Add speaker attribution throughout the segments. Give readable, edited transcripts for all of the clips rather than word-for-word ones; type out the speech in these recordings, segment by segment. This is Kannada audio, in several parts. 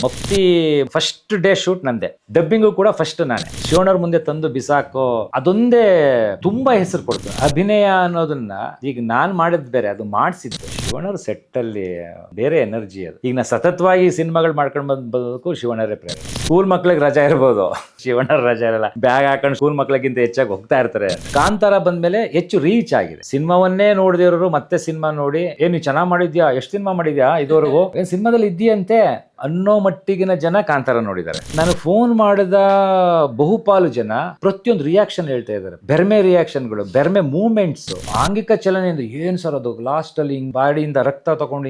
Speaker 1: ಮಫ್ತಿ ಫಸ್ಟ್ ಡೇ ಶೂಟ್ ನಂದೆ, ಡಬ್ಬಿಂಗು ಕೂಡ ಫಸ್ಟ್ ನಾನೇ. ಶಿವಣ್ಣವ್ರ ಮುಂದೆ ತಂದು ಬಿಸಾಕೋ ಅದೊಂದೇ ತುಂಬಾ ಹೆಸರು ಕೊಡ್ತು. ಅಭಿನಯ ಅನ್ನೋದನ್ನ ಈಗ ನಾನ್ ಮಾಡಿದ್ ಬೇರೆ, ಅದು ಮಾಡಿಸಿದ್ದು ಶಿವಣ್ಣವ್ರ ಸೆಟ್ ಅಲ್ಲಿ ಬೇರೆ ಎನರ್ಜಿ ಅದು. ಈಗ ನಾ ಸತತವಾಗಿ ಸಿನಿಮಾಗಳು ಮಾಡ್ಕೊಂಡು ಬಂದೋದಕ್ಕೂ ಶಿವಣ್ಣರೇ ಪ್ರೇರಣೆ. ಸ್ಕೂಲ್ ಮಕ್ಳಿಗೆ ರಜಾ ಇರ್ಬೋದು, ಶಿವಣ್ಣರ ರಜಾ ಇರಲ್ಲ. ಬ್ಯಾಗ್ ಹಾಕೊಂಡು ಸ್ಕೂಲ್ ಮಕ್ಳಿಗಿಂತ ಹೆಚ್ಚಾಗಿ ಹೋಗ್ತಾ ಇರ್ತಾರೆ. ಕಾಂತಾರ ಬಂದ್ಮೇಲೆ ಹೆಚ್ಚು ರೀಚ್ ಆಗಿದೆ. ಸಿನಿಮಾವನ್ನೇ ನೋಡಿದಿರೋರು ಮತ್ತೆ ಸಿನಿಮಾ ನೋಡಿ ನೀವು ಚೆನ್ನಾಗ್ ಮಾಡಿದ್ಯಾ, ಎಷ್ಟು ಸಿನಿಮಾ ಮಾಡಿದ್ಯಾ ಇದುವರೆಗೂ, ಏನ್ ಸಿನಿಮಾದಲ್ಲಿ ಇದೆಯಂತೆ ಅನ್ನೋ ಮಟ್ಟಿಗಿನ ಜನ ಕಾಂತಾರ ನೋಡಿದ್ದಾರೆ. ನಾನು ಫೋನ್ ಮಾಡಿದ ಬಹುಪಾಲು ಜನ ಪ್ರತಿಯೊಂದು ರಿಯಾಕ್ಷನ್ ಹೇಳ್ತಾ ಇದ್ದಾರೆ. ಬೆರ್ಮೆ ರಿಯಾಕ್ಷನ್ಗಳು, ಬೆರ್ಮೆ ಮೂವ್ಮೆಂಟ್ಸ್, ಆಂಗಿಕ ಚಲನೆಯಿಂದ ಏನ್ ಸರ್ ಅದು, ಲಾಸ್ಟ್ ಅಲ್ಲಿ ಹಿಂಗ್ ಬಾಡಿಯಿಂದ ರಕ್ತ ತಗೊಂಡು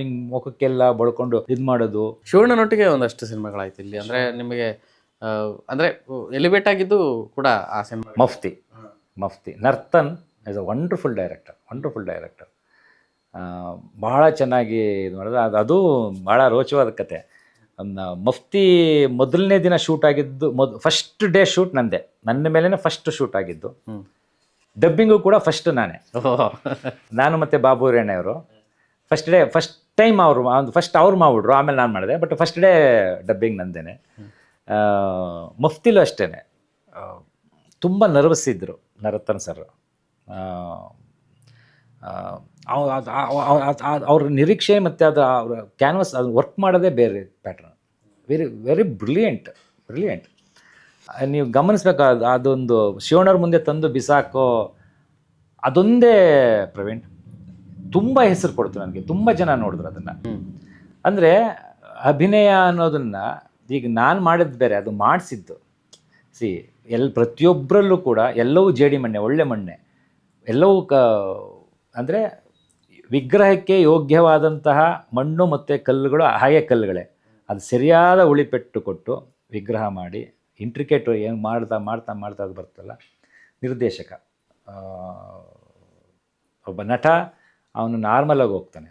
Speaker 1: ಹಿಂಗ್ ಮುಖಕ್ಕೆಲ್ಲ ಬಳ್ಕೊಂಡು ಇದ್ ಮಾಡೋದು.
Speaker 2: ಶಿವಣ್ಣನೊಟ್ಟಿಗೆ ಒಂದಷ್ಟು ಸಿನಿಮಾಗಳಾಯ್ತು ಇಲ್ಲಿ, ಅಂದ್ರೆ ನಿಮಗೆ ಅಂದ್ರೆ ಎಲಿವೇಟ್ ಆಗಿದ್ದು ಕೂಡ ಆ cinema.
Speaker 1: Mufti Narthan is a wonderful director. ಭಾಳ ಚೆನ್ನಾಗಿ ಇದು ಮಾಡಿದ್ರೆ ಅದು ಭಾಳ ರೋಚವಾದ ಕತೆ. ಮಫ್ತಿ ಮೊದಲನೇ ದಿನ ಶೂಟ್ ಆಗಿದ್ದು, ಫಸ್ಟ್ ಡೇ ಶೂಟ್ ನಂದೆ, ನನ್ನ ಮೇಲೇ ಫಸ್ಟ್ ಶೂಟ್ ಆಗಿದ್ದು. ಡಬ್ಬಿಂಗು ಕೂಡ ಫಸ್ಟ್ ನಾನೇ. ನಾನು ಮತ್ತು ಬಾಬು ಹಿರಣ್ಯ ಅವರು ಫಸ್ಟ್ ಟೈಮ್ ಅವರು ಮಾಡಿಬಿಟ್ರು, ಆಮೇಲೆ ನಾನು ಮಾಡಿದೆ. ಬಟ್ ಫಸ್ಟ್ ಡೇ ಡಬ್ಬಿಂಗ್ ನಂದೇನೆ. ಮಫ್ತಿಲೂ ಅಷ್ಟೇ ತುಂಬ ನರ್ವಸ್ ಇದ್ದರು ನರತನ್ ಸರ್. ಅವ್ರ ನಿರೀಕ್ಷೆ ಮತ್ತು ಅದು ಅವ್ರ ಕ್ಯಾನ್ವಸ್ ಅದು ವರ್ಕ್ ಮಾಡೋದೇ ಬೇರೆ ಪ್ಯಾಟ್ರನ್. Very brilliant. ನೀವು ಗಮನಿಸ್ಬೇಕು, ಅದೊಂದು ಶಿವಣ್ಣವ್ರ ಮುಂದೆ ತಂದು ಬಿಸಾಕೋ ಅದೊಂದೇ ಪ್ರವೀಣ್ ತುಂಬ ಹೆಸರು ಕೊಡ್ತು ನನಗೆ. ತುಂಬ ಜನ ನೋಡಿದ್ರು ಅದನ್ನು. ಅಂದರೆ ಅಭಿನಯ ಅನ್ನೋದನ್ನು ಈಗ ನಾನು ಮಾಡಿದ್ದು ಬೇರೆ, ಅದು ಮಾಡಿಸಿದ್ದು. ಪ್ರತಿಯೊಬ್ಬರಲ್ಲೂ ಕೂಡ ಎಲ್ಲವೂ ಜೇಡಿ ಮಣ್ಣೆ, ಒಳ್ಳೆ ಮಣ್ಣೆ, ಎಲ್ಲವೂ ಅಂದರೆ ವಿಗ್ರಹಕ್ಕೆ ಯೋಗ್ಯವಾದಂತಹ ಮಣ್ಣು ಮತ್ತು ಕಲ್ಲುಗಳು ಹಾಗೆ ಕಲ್ಲುಗಳೇ. ಅದು ಸರಿಯಾದ ಉಳಿಪೆಟ್ಟು ಕೊಟ್ಟು ವಿಗ್ರಹ ಮಾಡಿ ಇಂಟ್ರಿಕೇಟ್ ಏನು ಮಾಡ್ತಾ ಅದು ಬರ್ತಲ್ಲ. ನಿರ್ದೇಶಕ ಒಬ್ಬ ನಟ ಅವನು ನಾರ್ಮಲಾಗಿ ಹೋಗ್ತಾನೆ.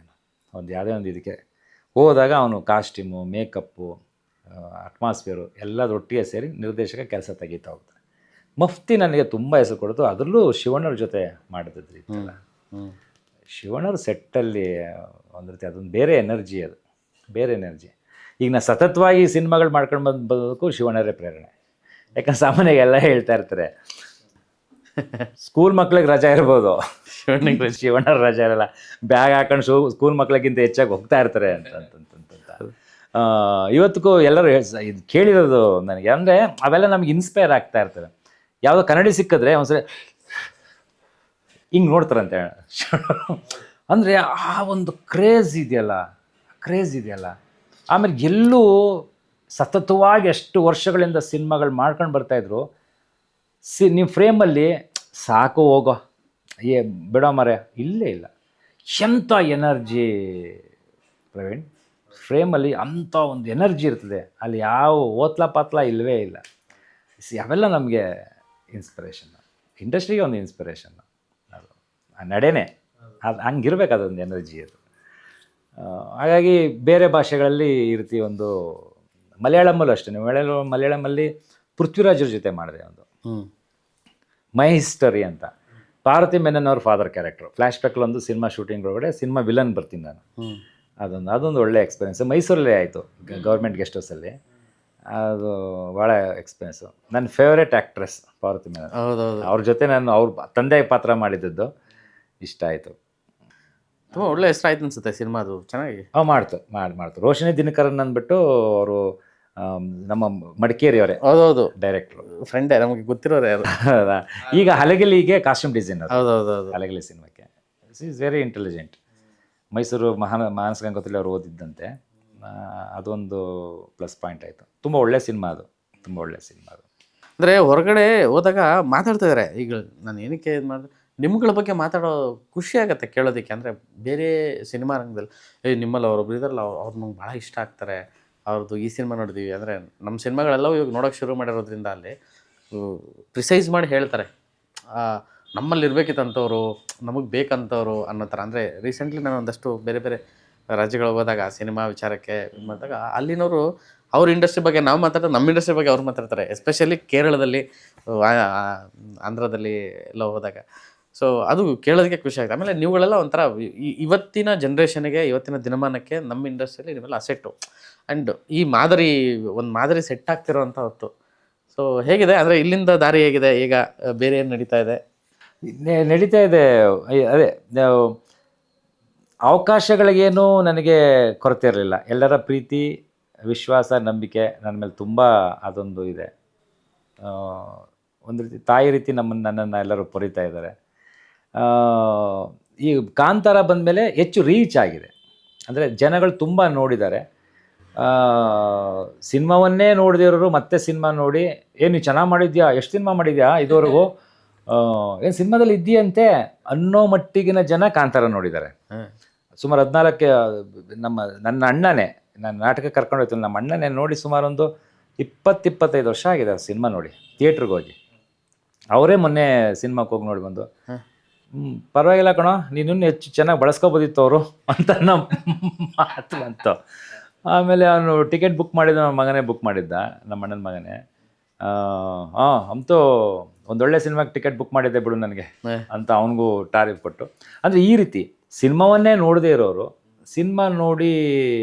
Speaker 1: ಯಾವುದೇ ಒಂದು ಇದಕ್ಕೆ ಹೋದಾಗ ಅವನು ಕಾಸ್ಟ್ಯೂಮು, ಮೇಕಪ್ಪು, ಅಟ್ಮಾಸ್ಫಿಯರು ಎಲ್ಲದರೊಟ್ಟಿಗೆ ಸೇರಿ ನಿರ್ದೇಶಕ ಕೆಲಸ ತೆಗಿತಾ ಹೋಗ್ತಾನೆ. ಮಫ್ತಿ ನನಗೆ ತುಂಬ ಹೆಸರು ಕೊಡ್ತು. ಅದರಲ್ಲೂ ಶಿವಣ್ಣವ್ರ ಜೊತೆ ಮಾಡಿದ್ದು ಇತ್ತಲ್ಲ, ಶಿವಣ್ಣವ್ರ ಸೆಟ್ಟಲ್ಲಿ ಒಂದು ರೀತಿ ಅದೊಂದು ಬೇರೆ ಎನರ್ಜಿ ಅದು, ಬೇರೆ ಎನರ್ಜಿ. ಈಗ ನಾ ಸತತವಾಗಿ ಸಿನಿಮಾಗಳು ಮಾಡ್ಕೊಂಡು ಬಂದೋದಕ್ಕೂ ಶಿವಣ್ಣರೇ ಪ್ರೇರಣೆ. ಯಾಕಂದ್ರೆ ಸಾಮಾನ್ಯವಾಗಿ ಎಲ್ಲ ಹೇಳ್ತಾ ಇರ್ತಾರೆ, ಸ್ಕೂಲ್ ಮಕ್ಳಿಗೆ ರಜಾ ಇರ್ಬೋದು, ಶಿವಣ್ಣರ ರಜಾ ಇರಲ್ಲ. ಬ್ಯಾಗ್ ಹಾಕೊಂಡು ಸ್ಕೂಲ್ ಮಕ್ಳಿಗಿಂತ ಹೆಚ್ಚಾಗಿ ಹೋಗ್ತಾ ಇರ್ತಾರೆ ಅಂತ. ಇವತ್ತಿಗೂ ಎಲ್ಲರೂ ಇದು ಕೇಳಿರೋದು ನನಗೆ. ಅಂದರೆ ಅವೆಲ್ಲ ನಮ್ಗೆ ಇನ್ಸ್ಪೈರ್ ಆಗ್ತಾ ಇರ್ತಾರೆ. ಯಾವುದೋ ಕನ್ನಡಿ ಸಿಕ್ಕಿದ್ರೆ ಒಂದ್ಸರಿ ಹಿಂಗೆ ನೋಡ್ತಾರಂತೆ. ಅಂದರೆ ಆ ಒಂದು ಕ್ರೇಜ್ ಇದೆಯಲ್ಲ. ಆಮೇಲೆ ಎಲ್ಲೂ ಸತತವಾಗಿ ಎಷ್ಟು ವರ್ಷಗಳಿಂದ ಸಿನಿಮಾಗಳು ಮಾಡ್ಕೊಂಡು ಬರ್ತಾಯಿದ್ರು. ನಿಮ್ಮ ಫ್ರೇಮಲ್ಲಿ ಸಾಕು ಹೋಗೋ ಬಿಡೋ ಮರೆ ಇಲ್ಲೇ ಇಲ್ಲ. ಎಂಥ ಎನರ್ಜಿ ಪ್ರವೀಣ್, ಫ್ರೇಮಲ್ಲಿ ಅಂಥ ಒಂದು ಎನರ್ಜಿ ಇರ್ತದೆ. ಅಲ್ಲಿ ಯಾವ ಓತ್ಲ ಪಾತ್ಲ ಇಲ್ಲವೇ ಇಲ್ಲ. ಅವೆಲ್ಲ ನಮಗೆ ಇನ್ಸ್ಪಿರೇಷನ್, ಇಂಡಸ್ಟ್ರಿಗೆ ಒಂದು ಇನ್ಸ್ಪಿರೇಷನ್. ಅದು ಆ ನಡೆನೇ ಅದು ಹಂಗಿರ್ಬೇಕು, ಅದೊಂದು ಎನರ್ಜಿ ಅದು. ಹಾಗಾಗಿ ಬೇರೆ ಭಾಷೆಗಳಲ್ಲಿ ಈ ರೀತಿ ಒಂದು ಮಲಯಾಳಮಲ್ಲೂ ಅಷ್ಟೇ. ಮಲಯಾಳಮಲ್ಲಿ ಪೃಥ್ವಿರಾಜರ ಜೊತೆ ಮಾಡಿದೆ ಒಂದು ಮೈ ಹಿಸ್ಟರಿ ಅಂತ. ಪಾರ್ವತಿ ಮೆನನ್ ಅವ್ರ ಫಾದರ್ ಕ್ಯಾರೆಕ್ಟರ್. ಫ್ಲ್ಯಾಶ್ ಬ್ಯಾಕಲ್ಲಿ ಒಂದು ಸಿನಿಮಾ ಶೂಟಿಂಗ್ ಒಳಗಡೆ ಸಿನಿಮಾ ವಿಲನ್ ಬರ್ತೀನಿ ನಾನು. ಅದೊಂದು ಒಳ್ಳೆ ಎಕ್ಸ್ಪೀರಿಯೆನ್ಸ್. ಮೈಸೂರಲ್ಲೇ ಆಯಿತು, ಗೌರ್ಮೆಂಟ್ ಗೆಸ್ಟ್ ಹೌಸಲ್ಲಿ. ಅದು ಭಾಳ ಎಕ್ಸ್ಪೀರಿಯೆನ್ಸು. ನನ್ನ ಫೇವ್ರೇಟ್ ಆ್ಯಕ್ಟ್ರೆಸ್ ಪಾರ್ವತಿ ಮೆನನ್. ಅವ್ರ ಜೊತೆ ನಾನು ಅವ್ರ ತಂದೆ ಪಾತ್ರ ಮಾಡಿದ್ದು ಇಷ್ಟ ಆಯಿತು.
Speaker 2: ತುಂಬ ಒಳ್ಳೆ ಹೆಸರು ಆಯ್ತು ಅನ್ಸುತ್ತೆ ಸಿನಿಮಾದು. ಚೆನ್ನಾಗಿ
Speaker 1: ಮಾಡ್ತು. ರೋಶಿನಿ ದಿನಕರನ್ ಅಂದ್ಬಿಟ್ಟು ಅವರು ನಮ್ಮ ಮಡಿಕೇರಿಯವರೇ.
Speaker 2: ಹೌದೌದು,
Speaker 1: ಡೈರೆಕ್ಟ್ರು,
Speaker 2: ಫ್ರೆಂಡೇ, ನಮಗೆ ಗೊತ್ತಿರೋರೇ.
Speaker 1: ಈಗ ಹಲಗಲಿಗೆ ಕಾಸ್ಟ್ಯೂಮ್ ಡಿಸೈನರ್.
Speaker 2: ಹೌದೌದು,
Speaker 1: ಹಲಗಲಿ ಸಿನಿಮಾಕ್ಕೆ is very intelligent. Mysuru Manasa Gangotri ಅವರು ಓದಿದ್ದಂತೆ. ಅದೊಂದು ಪ್ಲಸ್ ಪಾಯಿಂಟ್ ಆಯಿತು. ತುಂಬ ಒಳ್ಳೆ ಸಿನಿಮಾ ಅದು.
Speaker 2: ಅಂದರೆ ಹೊರಗಡೆ ಹೋದಾಗ ಮಾತಾಡ್ತಿದ್ದಾರೆ. ಈಗ ನಾನು ಏನಕ್ಕೆ ಇದು ಮಾಡಿದೆ, ನಿಮ್ಗಳ ಬಗ್ಗೆ ಮಾತಾಡೋ ಖುಷಿ ಆಗುತ್ತೆ ಕೇಳೋದಕ್ಕೆ. ಅಂದರೆ ಬೇರೆ ಸಿನಿಮಾ ರಂಗದಲ್ಲಿ ನಿಮ್ಮಲ್ಲಿ ಅವರೊಬ್ರು ಇದಾರಲ್ಲ, ಅವ್ರು ನಂಗೆ ಭಾಳ ಇಷ್ಟ ಆಗ್ತಾರೆ, ಅವ್ರದ್ದು ಈ ಸಿನಿಮಾ ನೋಡಿದ್ದೀವಿ. ಅಂದರೆ ನಮ್ಮ ಸಿನಿಮಾಗಳೆಲ್ಲವೂ ಇವಾಗ ನೋಡೋಕ್ಕೆ ಶುರು ಮಾಡಿರೋದ್ರಿಂದ ಅಲ್ಲಿ ಪ್ರಿಸೈಸ್ ಮಾಡಿ ಹೇಳ್ತಾರೆ, ನಮ್ಮಲ್ಲಿ ಇರಬೇಕಿತ್ತಂಥವ್ರು, ನಮಗೆ ಬೇಕಂತವ್ರು ಅನ್ನೋ ಥರ. ಅಂದರೆ ರೀಸೆಂಟ್ಲಿ ನಾನು ಒಂದಷ್ಟು ಬೇರೆ ಬೇರೆ ರಾಜ್ಯಗಳಿಗೆ ಹೋದಾಗ ಸಿನಿಮಾ ವಿಚಾರಕ್ಕೆ ಇದು ಮಾಡಿದಾಗ ಅಲ್ಲಿನವರು ಅವ್ರ ಇಂಡಸ್ಟ್ರಿ ಬಗ್ಗೆ ನಾವು ಮಾತಾಡೋದು, ನಮ್ಮ ಇಂಡಸ್ಟ್ರಿ ಬಗ್ಗೆ ಅವ್ರು ಮಾತಾಡ್ತಾರೆ. ಎಸ್ಪೆಷಲಿ ಕೇರಳದಲ್ಲಿ, ಆಂಧ್ರದಲ್ಲಿ ಎಲ್ಲ ಹೋದಾಗ. ಸೊ ಅದು ಕೇಳೋದಕ್ಕೆ ಖುಷಿ ಆಗುತ್ತೆ. ಆಮೇಲೆ ನೀವುಗಳೆಲ್ಲ ಒಂಥರ ಇವತ್ತಿನ ಜನ್ರೇಷನ್ಗೆ, ಇವತ್ತಿನ ದಿನಮಾನಕ್ಕೆ ನಮ್ಮ ಇಂಡಸ್ಟ್ರಿಯಲ್ಲಿ ನೀವೆಲ್ಲ ಅಸೆಟ್ಟು. ಆ್ಯಂಡ್ ಈ ಮಾದರಿ ಒಂದು ಮಾದರಿ ಸೆಟ್ ಆಗ್ತಿರೋಂಥ ಹೊತ್ತು. ಸೊ ಹೇಗಿದೆ ಅಂದರೆ ಇಲ್ಲಿಂದ ದಾರಿ ಹೇಗಿದೆ, ಈಗ ಬೇರೆ ಏನು ನಡೀತಾ ಇದೆ?
Speaker 1: ನಡೀತಾ ಇದೆ. ಅದೇ ಅವಕಾಶಗಳಿಗೇನು ನನಗೆ ಕೊರತೆ ಇರಲಿಲ್ಲ. ಎಲ್ಲರ ಪ್ರೀತಿ, ವಿಶ್ವಾಸ, ನಂಬಿಕೆ ನನ್ನ ಮೇಲೆ ತುಂಬ ಅದೊಂದು ಇದೆ. ಒಂದು ರೀತಿ ತಾಯಿ ರೀತಿ ನನ್ನನ್ನು ಎಲ್ಲರೂ ಪೊರಿತಾ ಇದ್ದಾರೆ. ಈ ಕಾಂತಾರ ಬಂದಮೇಲೆ ಹೆಚ್ಚು ರೀಚ್ ಆಗಿದೆ. ಅಂದರೆ ಜನಗಳು ತುಂಬ ನೋಡಿದ್ದಾರೆ. ಸಿನಿಮಾವನ್ನೇ ನೋಡಿದಿರೋರು ಮತ್ತೆ ಸಿನಿಮಾ ನೋಡಿ ಏನು ಚೆನ್ನಾಗಿ ಮಾಡಿದ್ಯಾ, ಎಷ್ಟು ಸಿನಿಮಾ ಮಾಡಿದ್ಯಾ ಇದುವರೆಗೂ, ಏನು ಸಿನಿಮಾದಲ್ಲಿ ಇದೆಯಂತೆ ಅನ್ನೋ ಮಟ್ಟಿಗಿನ ಜನ ಕಾಂತಾರ ನೋಡಿದ್ದಾರೆ. ಸುಮಾರು 14 ನನ್ನ ಅಣ್ಣನೇ, ನಾನು ನಾಟಕ ಕರ್ಕೊಂಡು ಹೋಗ್ತೀನಿ, ನಮ್ಮ ಅಣ್ಣನೇ ನೋಡಿ ಸುಮಾರು ಒಂದು 20-25 ವರ್ಷ ಆಗಿದೆ ಆ ಸಿನಿಮಾ ನೋಡಿ, ಥಿಯೇಟ್ರಿಗೆ ಹೋಗಿ. ಅವರೇ ಮೊನ್ನೆ ಸಿನಿಮಾಕ್ಕೆ ಹೋಗಿ ನೋಡಿ ಬಂದು, ಪರವಾಗಿಲ್ಲ ಕಣೋ, ನೀನು ಹೆಚ್ಚು ಚೆನ್ನಾಗಿ ಬಳಸ್ಕೊಬೋದಿತ್ತು ಅವರು ಅಂತ ನಮ್ಮ ಮಾತು ಬಂತು. ಆಮೇಲೆ ಅವನು ಟಿಕೆಟ್ ಬುಕ್ ಮಾಡಿದ್ದು ನಮ್ಮ ಮಗನೇ ಬುಕ್ ಮಾಡಿದ್ದ, ನಮ್ಮ ಅಣ್ಣನ ಮಗನೇ. ಅಂತೂ ಒಂದೊಳ್ಳೆ ಸಿನಿಮಾಗೆ ಟಿಕೆಟ್ ಬುಕ್ ಮಾಡಿದ್ದೆ ಬಿಡು ನನಗೆ ಅಂತ ಅವನಿಗೂ ಟಾರಿಫ್ ಕೊಟ್ಟು. ಅಂದರೆ ಈ ರೀತಿ ಸಿನಿಮಾವನ್ನೇ ನೋಡದೇ ಇರೋರು ಸಿನಿಮಾ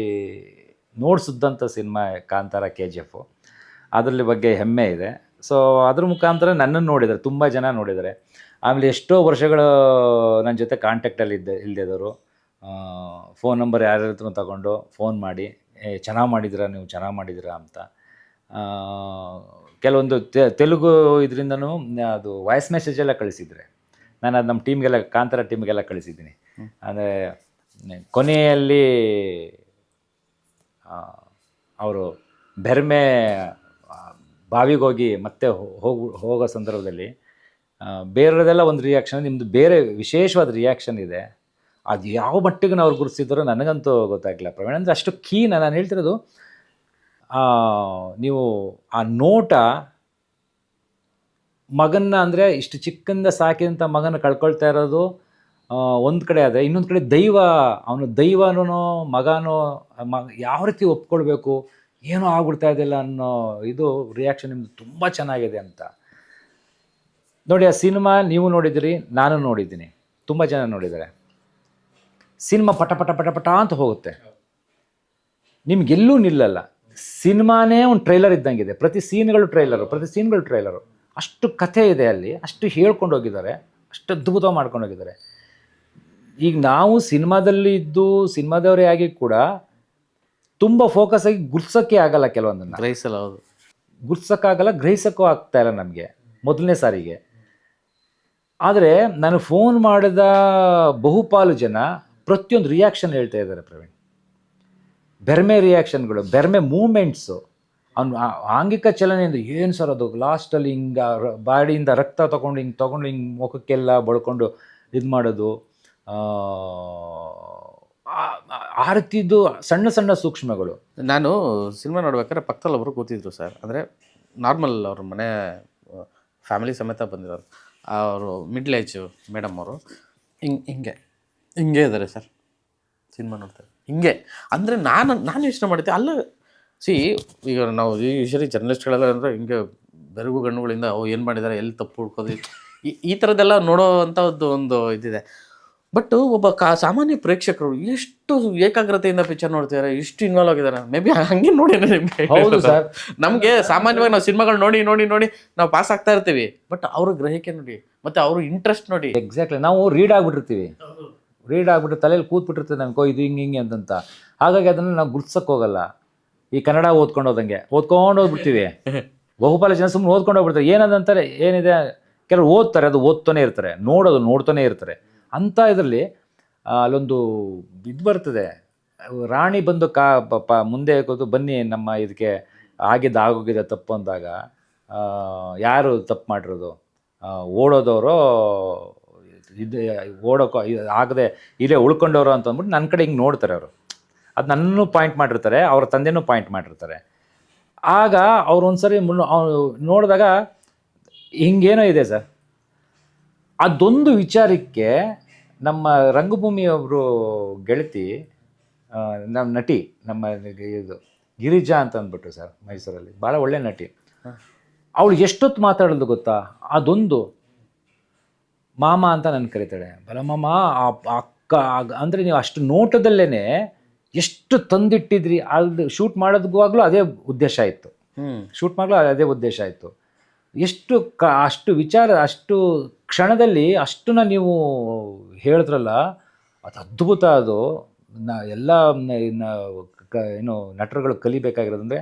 Speaker 1: ನೋಡಿಸಿದಂಥ ಸಿನಿಮಾ ಕಾಂತಾರ KGF. ಅದರಲ್ಲಿ ಬಗ್ಗೆ ಹೆಮ್ಮೆ ಇದೆ. ಸೊ ಅದ್ರ ಮುಖಾಂತರ ನನ್ನನ್ನು ನೋಡಿದ್ದಾರೆ, ತುಂಬ ಜನ ನೋಡಿದ್ದಾರೆ. ಆಮೇಲೆ ಎಷ್ಟೋ ವರ್ಷಗಳು ನನ್ನ ಜೊತೆ ಕಾಂಟ್ಯಾಕ್ಟಲ್ಲಿ ಇಲ್ಲದಿದ್ದವರು ಫೋನ್ ನಂಬರ್ ಯಾರ್ಯಾರ ಹತ್ರ ತಗೊಂಡು ಫೋನ್ ಮಾಡಿ ಚೆನ್ನಾಗಿ ಮಾಡಿದ್ದೀರಾ, ನೀವು ಚೆನ್ನಾಗಿ ಮಾಡಿದ್ದೀರಾ ಅಂತ. ಕೆಲವೊಂದು ತೆಲುಗು ಇದರಿಂದನೂ ಅದು ವಾಯ್ಸ್ ಮೆಸೇಜೆಲ್ಲ ಕಳಿಸಿದ್ರೆ ನಾನು ಅದು ನಮ್ಮ ಟೀಮ್ಗೆಲ್ಲ, ಕಾಂತಾರ ಟೀಮ್ಗೆಲ್ಲ ಕಳಿಸಿದ್ದೀನಿ. ಅಂದರೆ ಕೊನೆಯಲ್ಲಿ ಅವರು ಬೆರ್ಮೆ ಬಾವಿಗೋಗಿ ಮತ್ತೆ ಹೋಗೋ ಸಂದರ್ಭದಲ್ಲಿ ಬೇರೆದೆಲ್ಲ ಒಂದು ರಿಯಾಕ್ಷನ್, ನಿಮ್ಮದು ಬೇರೆ ವಿಶೇಷವಾದ ರಿಯಾಕ್ಷನ್ ಇದೆ. ಅದು ಯಾವ ಮಟ್ಟಿಗೆ ಅವ್ರು ಗುರುತಿಸಿದ್ರೋ ನನಗಂತೂ ಗೊತ್ತಾಗಲಿಲ್ಲ ಪ್ರವೀಣ್. ಅಂದರೆ ಅಷ್ಟು ನಾನು ಹೇಳ್ತಿರೋದು, ನೀವು ಆ ನೋಟ ಮಗನ್ನ, ಅಂದರೆ ಇಷ್ಟು ಚಿಕ್ಕಂದ ಸಾಕಿದಂಥ ಮಗನ ಕಳ್ಕೊಳ್ತಾ ಇರೋದು ಒಂದು ಕಡೆ ಆದರೆ, ಇನ್ನೊಂದು ಕಡೆ ಅವನು ದೈವನೋ ಮಗನೋ ಯಾವ ರೀತಿ ಒಪ್ಕೊಳ್ಬೇಕು, ಏನೋ ಆಗ್ಬಿಡ್ತಾ ಇದೆಯಲ್ಲ ಅನ್ನೋ ಇದು ರಿಯಾಕ್ಷನ್ ನಿಮ್ಮದು ತುಂಬ ಚೆನ್ನಾಗಿದೆ ಅಂತ. ನೋಡಿ, ಆ ಸಿನಿಮಾ ನೀವು ನೋಡಿದಿರಿ, ನಾನು ನೋಡಿದ್ದೀನಿ, ತುಂಬ ಜನ ನೋಡಿದ್ದಾರೆ. ಸಿನಿಮಾ ಪಟ ಪಟ ಪಟ ಪಟ ಅಂತ ಹೋಗುತ್ತೆ, ನಿಮಗೆಲ್ಲೂ ನಿಲ್ಲಲ್ಲ. ಸಿನಿಮಾನೇ ಒಂದು ಟ್ರೈಲರ್ ಇದ್ದಂಗಿದೆ, ಪ್ರತಿ ಸೀನ್ಗಳು ಟ್ರೈಲರು. ಅಷ್ಟು ಕಥೆ ಇದೆ ಅಲ್ಲಿ, ಅಷ್ಟು ಹೇಳ್ಕೊಂಡು ಹೋಗಿದ್ದಾರೆ, ಅಷ್ಟು ಅದ್ಭುತ ಮಾಡ್ಕೊಂಡು ಹೋಗಿದ್ದಾರೆ. ಈಗ ನಾವು ಸಿನಿಮಾದಲ್ಲಿ ಇದ್ದು ಸಿನಿಮಾದವರೇ ಆಗಿ ಕೂಡ ತುಂಬ ಫೋಕಸ್ ಆಗಿ ಗುರ್ಸೋಕ್ಕೆ ಆಗಲ್ಲ, ಕೆಲವೊಂದನ್ನು
Speaker 2: ಗ್ರಹಿಸಲ್ಲ. ಹೌದು,
Speaker 1: ಗುರ್ಸೋಕ್ಕಾಗಲ್ಲ, ಗ್ರಹಿಸೋಕ್ಕೂ ಆಗ್ತಾ ಇಲ್ಲ ನಮಗೆ ಮೊದಲನೇ ಸಾರಿಗೆ. ಆದರೆ ನಾನು ಫೋನ್ ಮಾಡಿದ ಬಹುಪಾಲು ಜನ ಪ್ರತಿಯೊಂದು ರಿಯಾಕ್ಷನ್ ಹೇಳ್ತಾ ಇದ್ದಾರೆ ಪ್ರವೀಣ್. ಬೆರ್ಮೆ ರಿಯಾಕ್ಷನ್ಗಳು, ಬೆರ್ಮೆ ಮೂಮೆಂಟ್ಸು, ಅವ್ನು ಆಂಗಿಕ ಚಲನೆಯಿಂದ ಏನು ಸರ್ ಅದು ಲಾಸ್ಟಲ್ಲಿ ಹಿಂಗೆ ಬಾಡಿಯಿಂದ ರಕ್ತ ತೊಗೊಂಡು ಹಿಂಗೆ ಮುಖಕ್ಕೆಲ್ಲ ಬಳ್ಕೊಂಡು ಇದು ಮಾಡೋದು, ಆ ರೀತಿದ್ದು ಸಣ್ಣ ಸಣ್ಣ ಸೂಕ್ಷ್ಮಗಳು.
Speaker 2: ನಾನು ಸಿನಿಮಾ ನೋಡ್ಬೇಕಾದ್ರೆ ಪಕ್ಕದಲ್ಲಿ ಒಬ್ಬರು ಕೂತಿದ್ರು ಸರ್. ಅಂದರೆ ನಾರ್ಮಲ್ ಅವ್ರ ಮನೆ ಫ್ಯಾಮಿಲಿ ಸಮೇತ ಬಂದಿರೋರು. ಅವರು ಮಿಡ್ಲ್ ಏಜು ಮೇಡಮ್ ಅವರು ಹಿಂಗೆ ಇದ್ದಾರೆ ಸರ್, ಸಿನಿಮಾ ನೋಡ್ತಾರೆ ಹಿಂಗೆ. ಅಂದರೆ ನಾನು ಯೋಚನೆ ಮಾಡಿದ್ದೆ, ಅಲ್ಲ ಈಗ ನಾವು ಯೂಶಲಿ ಜರ್ನಲಿಸ್ಟ್ಗಳೆಲ್ಲ ಅಂದರೆ ಹಿಂಗೆ ಬೆರಗು ಗಣ್ಣುಗಳಿಂದ ಏನು ಮಾಡಿದ್ದಾರೆ, ಎಲ್ಲಿ ತಪ್ಪು ಹುಡ್ಕೋದು, ಈ ಥರದ್ದೆಲ್ಲ ನೋಡೋ ಅಂಥದ್ದು ಒಂದು ಇದಿದೆ. ಬಟ್ ಒಬ್ಬ ಸಾಮಾನ್ಯ ಪ್ರೇಕ್ಷಕರು ಎಷ್ಟು ಏಕಾಗ್ರತೆಯಿಂದ ಪಿಕ್ಚರ್ ನೋಡ್ತಿದ್ದಾರೆ, ಎಷ್ಟು ಇನ್ವಾಲ್ವ್ ಆಗಿದ್ದಾರೆ. ಮೇ ಬಿ ಹಂಗೆ ನೋಡಿ ನಿಮಗೆ.
Speaker 1: ಹೌದು ಸರ್,
Speaker 2: ನಮಗೆ ಸಾಮಾನ್ಯವಾಗಿ ನಾವು ಸಿನಿಮಾಗಳು ನೋಡಿ ನಾವು ಪಾಸ್ ಆಗ್ತಾ ಇರ್ತೀವಿ. ಬಟ್ ಅವ್ರ ಗ್ರಹಿಕೆ ನೋಡಿ, ಮತ್ತು ಅವ್ರ ಇಂಟ್ರೆಸ್ಟ್ ನೋಡಿ.
Speaker 1: ಎಕ್ಸಾಕ್ಟ್ಲಿ, ನಾವು ರೀಡ್ ಆಗ್ಬಿಟ್ಟಿರ್ತೀವಿ, ತಲೆಯಲ್ಲಿ ಕೂತ್ಬಿಟ್ಟಿರ್ತದೆ ನಮ್ಗೆ ಇದು ಹಿಂಗೆ ಅಂತಂತ. ಹಾಗಾಗಿ ಅದನ್ನು ನಾವು ಗುರ್ಸಕ್ಕೆ ಹೋಗಲ್ಲ. ಈ ಕನ್ನಡ ಓದ್ಕೊಂಡು ಹೋಗ್ಬಿಡ್ತೀವಿ. ಬಹುಪಾಲು ಜನ ಸುಮ್ಮನೆ ಓದ್ಕೊಂಡು ಹೋಗ್ಬಿಡ್ತಾರೆ. ಏನದಂತಾರೆ, ಏನಿದೆ, ಕೆಲವರು ಓದ್ತಾರೆ, ಅದು ಓದ್ತಾನೆ ಇರ್ತಾರೆ, ನೋಡ್ತಾನೆ ಇರ್ತಾರೆ. ಅಂಥ ಇದರಲ್ಲಿ ಅಲ್ಲೊಂದು ಇದು ಬರ್ತದೆ, ರಾಣಿ ಬಂದು ಮುಂದೆ ಕೂತು ಬನ್ನಿ ನಮ್ಮ ಇದಕ್ಕೆ ಆಗೋಗಿದೆ ತಪ್ಪು ಅಂದಾಗ, ಯಾರು ತಪ್ಪು ಮಾಡಿರೋದು, ಓಡೋದವರು ಇದು ಓಡೋಕೆ ಆಗದೆ ಇಲ್ಲೇ ಉಳ್ಕೊಂಡವರು ಅಂತ ಅಂದ್ಬಿಟ್ಟು ನನ್ನ ಕಡೆ ಹಿಂಗೆ ನೋಡ್ತಾರೆ ಅವರು. ಅದು ನನ್ನೂ ಪಾಯಿಂಟ್ ಮಾಡಿರ್ತಾರೆ, ಅವ್ರ ತಂದೆನೂ ಪಾಯಿಂಟ್ ಮಾಡಿರ್ತಾರೆ. ಆಗ ಅವ್ರು ಒಂದ್ಸರಿ ನೋಡಿದಾಗ ಹಿಂಗೇನೋ ಇದೆ ಸರ್. ಅದೊಂದು ವಿಚಾರಕ್ಕೆ ನಮ್ಮ ರಂಗಭೂಮಿಯೊಬ್ಬರು ಗೆಳತಿ, ನಮ್ಮ ನಟಿ, ನಮ್ಮ ಇದು ಗಿರಿಜಾ ಅಂತ ಅಂದ್ಬಿಟ್ಟು ಸರ್, ಮೈಸೂರಲ್ಲಿ ಭಾಳ ಒಳ್ಳೆ ನಟಿ. ಅವಳು ಎಷ್ಟೊತ್ತು ಮಾತಾಡೋದು ಗೊತ್ತಾ, ಅದೊಂದು ಮಾಮ ಅಂತ ನನ್ನ ಕರೀತಾಳೆ, ಬಲ ಮಾಮ ಅಕ್ಕ. ಅಂದರೆ ನೀವು ಅಷ್ಟು ನೋಟದಲ್ಲೇ ಎಷ್ಟು ತಂದಿಟ್ಟಿದ್ರಿ ಅಲ್ಲಿ ಶೂಟ್ ಮಾಡೋದಕ್ಕೂ ಅದೇ ಉದ್ದೇಶ ಇತ್ತು. ಶೂಟ್ ಮಾಡಲು ಅದೇ ಉದ್ದೇಶ ಇತ್ತು. ಎಷ್ಟು ಅಷ್ಟು ವಿಚಾರ, ಅಷ್ಟು ಕ್ಷಣದಲ್ಲಿ ಅಷ್ಟನ್ನ ನೀವು ಹೇಳಿದ್ರಲ್ಲ, ಅದು ಅದ್ಭುತ. ಅದು ಎಲ್ಲ ಏನು ನಟರುಗಳು ಕಲಿಬೇಕಾಗಿರೋದಂದರೆ,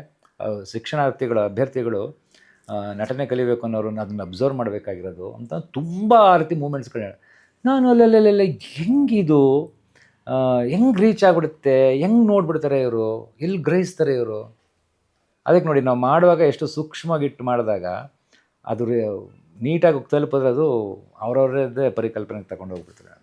Speaker 1: ಶಿಕ್ಷಣಾರ್ಥಿಗಳು, ಅಭ್ಯರ್ಥಿಗಳು ನಟನೆ ಕಲಿಬೇಕು ಅನ್ನೋರು ಅದನ್ನು ಅಬ್ಸರ್ವ್ ಮಾಡಬೇಕಾಗಿರೋದು ಅಂತ ತುಂಬ ಆ ರೀತಿ ಮೂಮೆಂಟ್ಸ್ಗಳು. ನಾನು ಅಲ್ಲೆಲ್ಲ ಹೆಂಗಿದು ಹೆಂಗೆ ರೀಚ್ ಆಗಿಬಿಡುತ್ತೆ, ಹೆಂಗೆ ನೋಡ್ಬಿಡ್ತಾರೆ ಇವರು, ಎಲ್ಲಿ ಗ್ರಹಿಸ್ತಾರೆ ಇವರು. ಅದಕ್ಕೆ ನೋಡಿ, ನಾವು ಮಾಡುವಾಗ ಎಷ್ಟು ಸೂಕ್ಷ್ಮವಾಗಿಟ್ಟು ಮಾಡಿದಾಗ ಅದು ನೀಟಾಗಿ ತಲುಪಿದ್ರೆ ಅದು ಅವ್ರವ್ರದ್ದೇ ಪರಿಕಲ್ಪನೆಗೆ ತಗೊಂಡು ಹೋಗ್ಬಿಡ್ತಾರೆ.